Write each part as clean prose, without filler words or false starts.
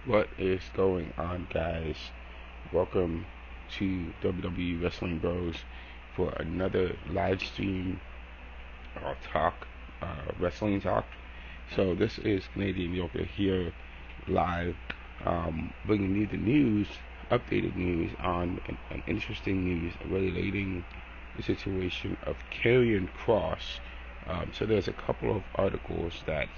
What is going on, guys? Welcome to WWE Wrestling Bros for another live stream talk, wrestling talk. So this is Canadian Yoga here live, bringing you the news, updated news on an interesting news relating the situation of Karrion Kross. So there's a couple of articles that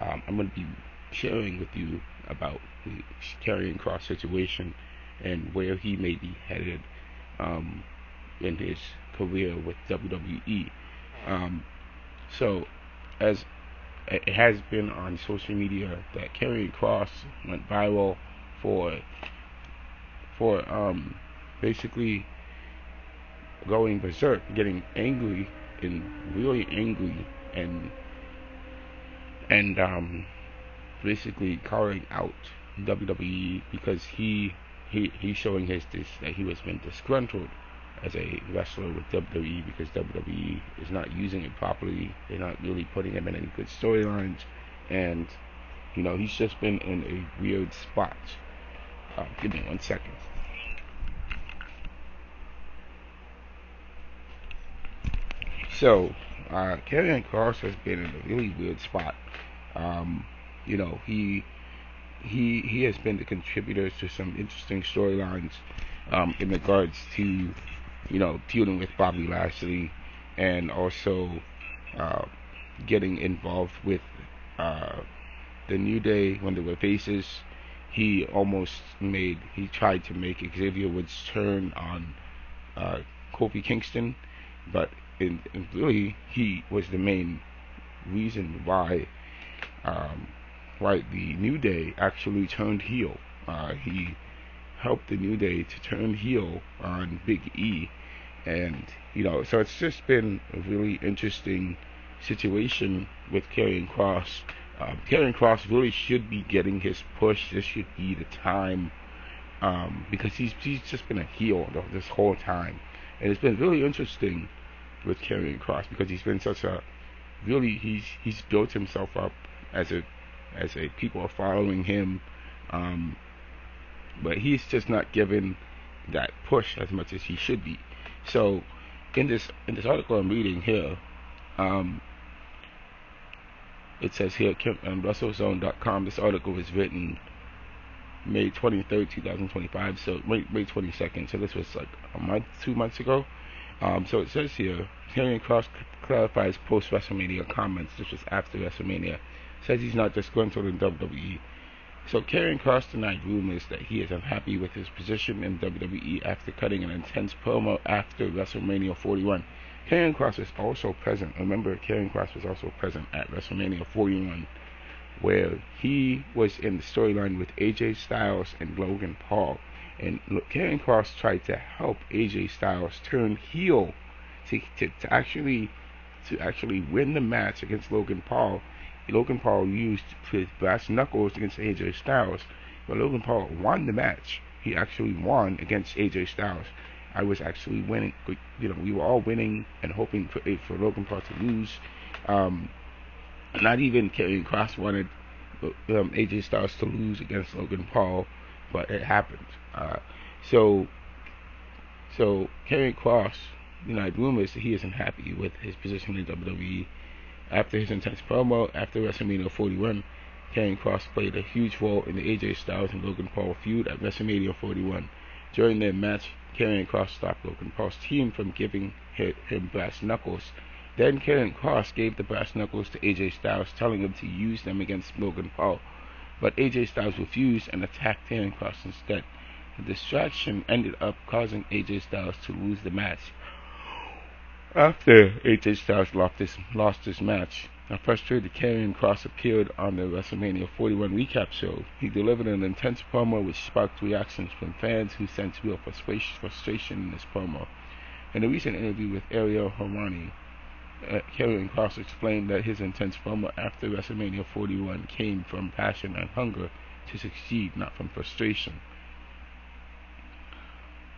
I'm going to be sharing with you about the Karrion Kross situation and where he may be headed um, in his career with WWE. Um, so, as it has been on social media, that Karrion Kross went viral for for basically going berserk, getting angry and really angry, and basically calling out WWE because he's showing that he was been disgruntled as a wrestler with WWE because WWE is not using it properly. They're not really putting him in any good storylines, and he's just been in a weird spot. Give me 1 second. So, Karrion Kross has been in a really weird spot. Um, you know, he has been the contributor to some interesting storylines in regards to feuding with Bobby Lashley, and also uh, getting involved with uh, the New Day when they were faces. He tried to make Xavier Woods turn on uh, Kofi Kingston, but really he was the main reason um, why the New Day actually turned heel. He helped the New Day to turn heel on Big E, and so it's just been a really interesting situation with Karrion Kross. Karrion Kross really should be getting his push. This should be the time, because he's just been a heel this whole time, and it's been really interesting with Karrion Kross because he's been such a really he's built himself up as a people are following him, um, but he's just not given that push as much as he should be. So in this article I'm reading here, um, it says here on WrestleZone.com. This article was written May 23rd, 2025. So May 22nd. So this was like a month, 2 months ago. So it says here, Karrion Kross clarifies post WrestleMania comments. This was after WrestleMania. Says he's not disgruntled in WWE. So Karrion Kross denied rumors that he is unhappy with his position in WWE after cutting an intense promo after WrestleMania 41. Karrion Kross was also present. Remember, Karrion Kross was also present at WrestleMania 41, where he was in the storyline with AJ Styles and Logan Paul. And Karrion Kross tried to help AJ Styles turn heel to actually win the match against Logan Paul. Logan Paul used his brass knuckles against AJ Styles, but Logan Paul won the match. He actually won against AJ Styles. I was actually winning. We were all winning and hoping for Logan Paul to lose. Um, Not even Karrion Kross wanted AJ Styles to lose against Logan Paul, but it happened. So so Karrion Kross, rumors that he isn't happy with his position in WWE. After his intense promo after WrestleMania 41, Karrion Kross played a huge role in the AJ Styles and Logan Paul feud at WrestleMania 41. During their match, Karrion Kross stopped Logan Paul's team from giving him brass knuckles. Then Karrion Kross gave the brass knuckles to AJ Styles, telling him to use them against Logan Paul. But AJ Styles refused and attacked Karrion Kross instead. The distraction ended up causing AJ Styles to lose the match. After AJ Styles lost his match, a frustrated Karrion Kross appeared on the WrestleMania 41 recap show. He delivered an intense promo which sparked reactions from fans who sensed real frustration in this promo. In a recent interview with Ariel Helwani, Karrion Kross explained that his intense promo after WrestleMania 41 came from passion and hunger to succeed, not from frustration.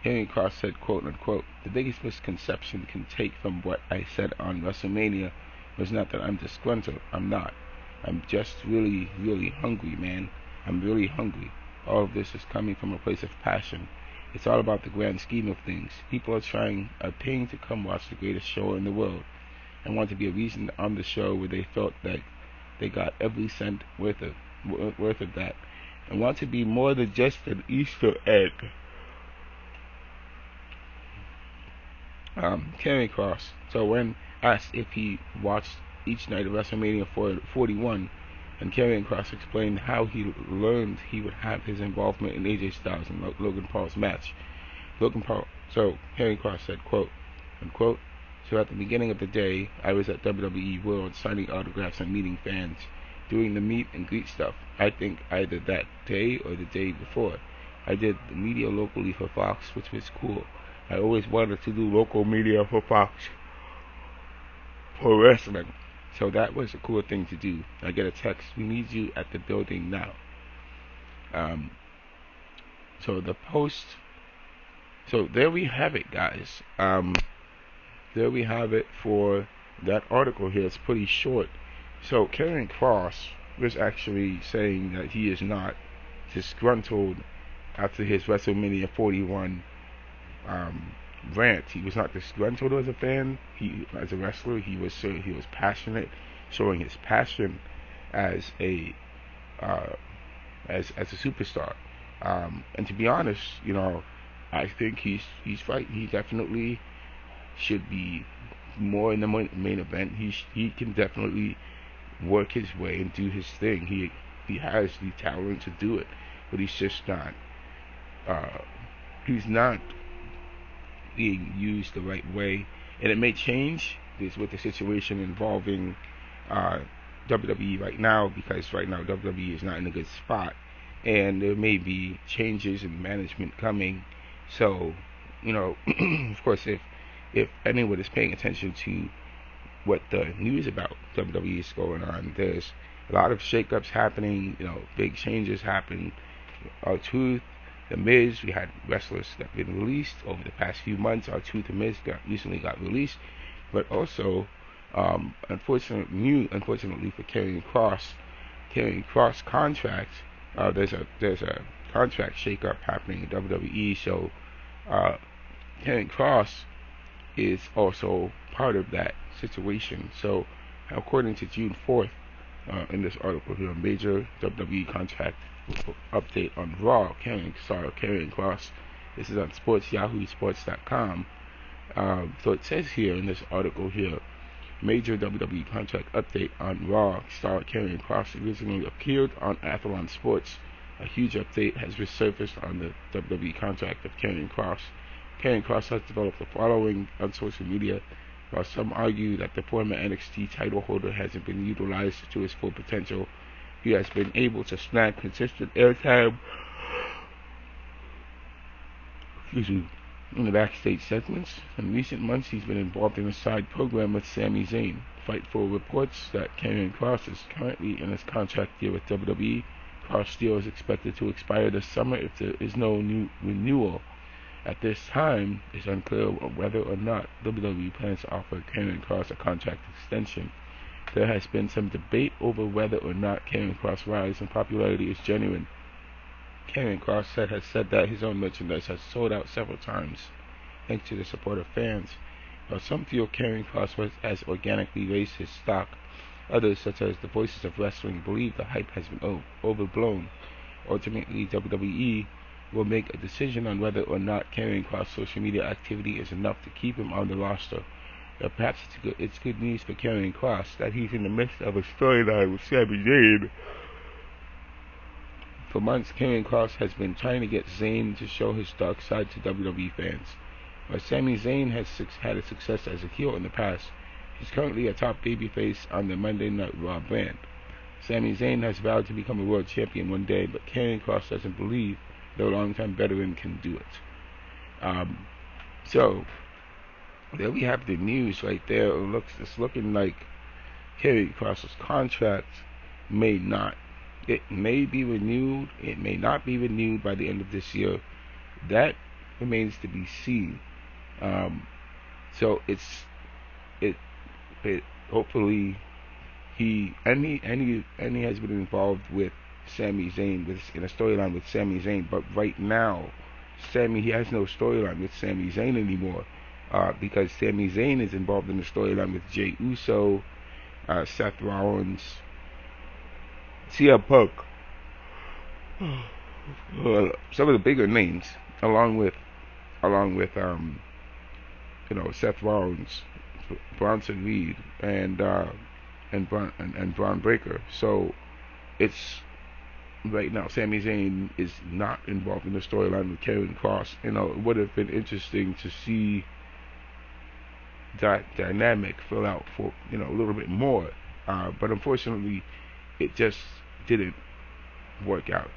Karrion Kross said, quote unquote, "The biggest misconception you can take from what I said on WrestleMania was not that I'm disgruntled. I'm not. I'm just really, really hungry, man. I'm really hungry. All of this is coming from a place of passion. It's all about the grand scheme of things. People are paying to come watch the greatest show in the world and want to be a reason on the show where they felt that they got every cent worth of that, and want to be more than just an Easter egg. Karrion Kross. So when asked if he watched each night of WrestleMania 41, and Karrion Kross explained how he learned he would have his involvement in AJ Styles and Logan Paul's match. Karrion Kross said, quote, unquote, so at the beginning of the day, I was at WWE World signing autographs and meeting fans, doing the meet and greet stuff. I think either that day or the day before. I did the media locally for Fox, which was cool. I always wanted to do local media for Fox for wrestling. So that was a cool thing to do. I get a text, we need you at the building now. So there we have it, guys. There we have it for that article here. It's pretty short. So Karrion Kross was actually saying that he is not disgruntled after his WrestleMania 41 rant. He was not disgruntled as a fan. As a wrestler, he was passionate, showing his passion as a superstar. And to be honest, I think he's right. He definitely should be more in the main event. He can definitely work his way and do his thing. He has the talent to do it, but he's just not. He's not being used the right way, and it may change this with the situation involving WWE right now, because right now WWE is not in a good spot, and there may be changes in management coming. So, of course, if anyone is paying attention to what the news about WWE is going on, there's a lot of shakeups happening, big changes happening. R-Truth, The Miz, we had wrestlers that have been released over the past few months. R-Truth and Miz recently got released, but also, unfortunately for Karrion Kross contract, there's a contract shakeup happening in WWE. So Karrion Kross is also part of that situation. So according to June 4th, in this article here, major WWE contract update on Raw, Karrion Kross. This is on yahoosports.com. So it says here in this article here, major WWE contract update on Raw. Star Karrion Kross originally appeared on Athlon Sports. A huge update has resurfaced on the WWE contract of Karrion Kross. Karrion Kross has developed a following on social media, while some argue that the former NXT title holder hasn't been utilized to his full potential. He has been able to snag consistent airtime in the backstage segments. In recent months, he's been involved in a side program with Sami Zayn. Fightful reports that Karrion Kross is currently in his contract year with WWE. Kross' deal is expected to expire this summer if there is no new renewal. At this time, it's unclear whether or not WWE plans to offer Karrion Kross a contract extension. There has been some debate over whether or not Karrion Kross' rise in popularity is genuine. Karrion Kross has said that his own merchandise has sold out several times, thanks to the support of fans. While some feel Karrion Kross has organically raised his stock, others, such as the Voices of Wrestling, believe the hype has been overblown. Ultimately, WWE will make a decision on whether or not Karrion Kross' social media activity is enough to keep him on the roster. Perhaps it's good news for Karrion Kross that he's in the midst of a storyline with Sami Zayn. For months, Karrion Kross has been trying to get Zayn to show his dark side to WWE fans. While Sami Zayn has had a success as a heel in the past, he's currently a top babyface on the Monday Night Raw brand. Sami Zayn has vowed to become a world champion one day, but Karrion Kross doesn't believe the longtime veteran can do it. So there we have the news right there. It's looking like Karrion Kross' contract may not. It may be renewed. It may not be renewed by the end of this year. That remains to be seen. So it hopefully he has been involved with Sami Zayn in a storyline with Sami Zayn, but right now, he has no storyline with Sami Zayn anymore, because Sami Zayn is involved in the storyline with Jey Uso, Seth Rollins, CM Punk, some of the bigger names, along with Seth Rollins, Bronson Reed, and Braun Breaker. So it's right now Sami Zayn is not involved in the storyline with Karrion Kross. It would have been interesting to see that dynamic fill out for a little bit more, but unfortunately it just didn't work out.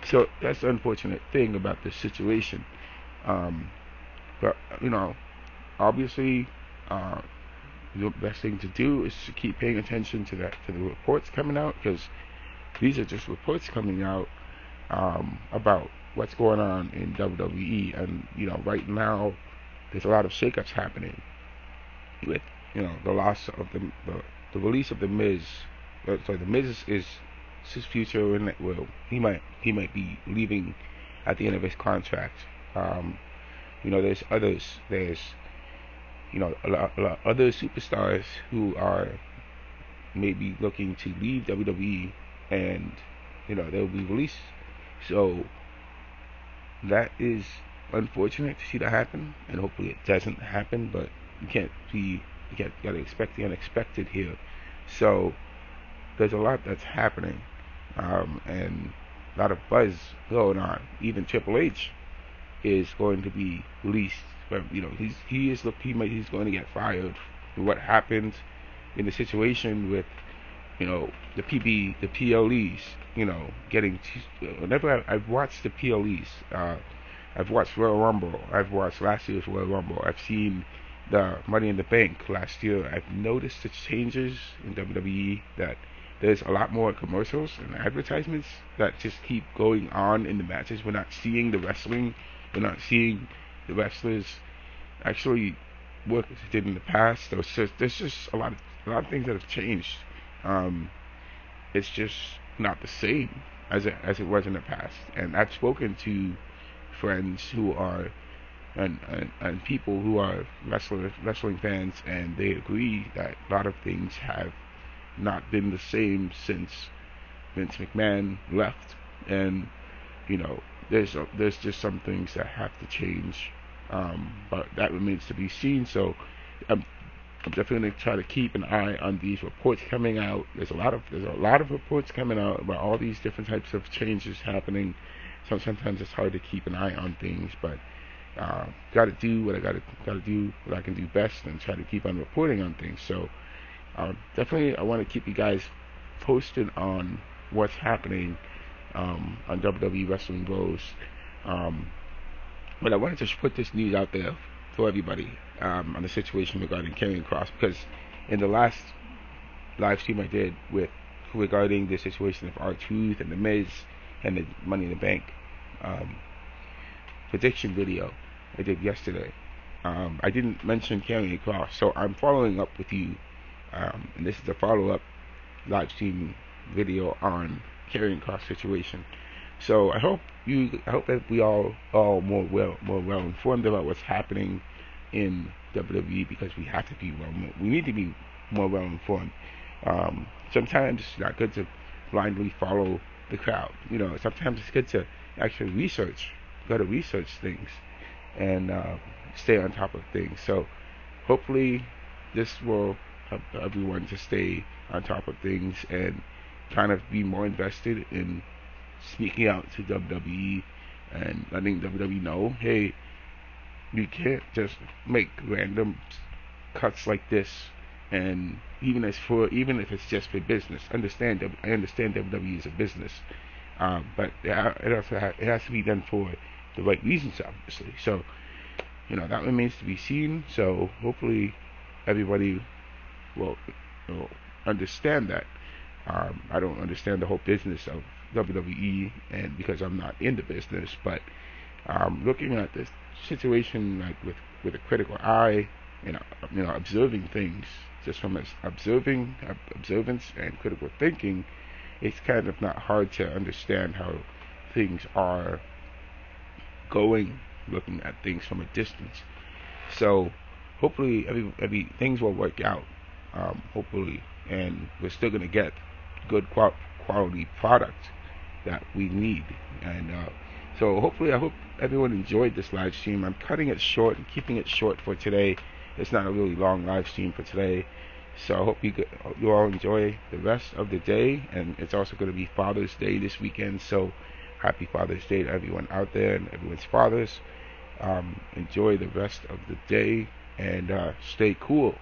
So that's the unfortunate thing about this situation. But obviously, the best thing to do is to keep paying attention to the reports coming out, because these are just reports coming out about what's going on in WWE. And right now there's a lot of shakeups happening with the loss of the release of the Miz. So the Miz is his future, and he might be leaving at the end of his contract. There's others. There's a lot other superstars who are maybe looking to leave WWE, and they'll be released. So that is unfortunate to see that happen, and hopefully it doesn't happen. But you gotta expect the unexpected here. So there's a lot that's happening, and a lot of buzz going on. Even Triple H is going to be released. But he's going to get fired for what happened in the situation with the PLEs. Getting whenever I've watched the PLEs, I've watched Royal Rumble, I've watched last year's Royal Rumble, I've seen the Money in the Bank last year. I've noticed the changes in WWE, that there's a lot more commercials and advertisements that just keep going on in the matches. We're not seeing the wrestling. We're not seeing the wrestlers actually work as they did in the past. There's just a lot of things that have changed. It's just not the same as it was in the past. And I've spoken to friends who are and people who are wrestling fans, and they agree that a lot of things have not been the same since Vince McMahon left. And there's just some things that have to change, but that remains to be seen. So I'm definitely going to try to keep an eye on these reports coming out. There's a lot of reports coming out about all these different types of changes happening. So sometimes it's hard to keep an eye on things, but got to do what I got to do, what I can do best, and try to keep on reporting on things. So definitely I want to keep you guys posted on what's happening on WWE Wrestling Bros. But I wanted to put this news out there for everybody on the situation regarding Karrion Kross, because in the last live stream I did regarding the situation of R-Truth and the Miz and the Money in the Bank prediction video I did yesterday, I didn't mention Karrion Kross, so I'm following up with you, and this is a follow-up live stream video on Karrion Kross situation. So I hope that we all more well informed about what's happening in WWE, because we need to be more well informed. Sometimes it's not good to blindly follow the crowd. Sometimes it's good to actually research things and stay on top of things. So hopefully this will help everyone to stay on top of things and kind of be more invested in speaking out to WWE and letting WWE know, hey, you can't just make random cuts like this. And even if it's just for business, I understand WWE is a business, but it has to be done for the right reasons, obviously. So that remains to be seen. So hopefully everybody will understand that. I don't understand the whole business of WWE, and because I'm not in the business, but looking at this situation with a critical eye, observing things just from observance and critical thinking, it's kind of not hard to understand how things are going, looking at things from a distance. So hopefully things will work out. Hopefully, and we're still gonna get good quality product that we need. And so hopefully, I hope everyone enjoyed this live stream. I'm cutting it short and keeping it short for today. It's not a really long live stream for today. So I hope you all enjoy the rest of the day. And it's also going to be Father's Day this weekend. So happy Father's Day to everyone out there and everyone's fathers. Enjoy the rest of the day and stay cool.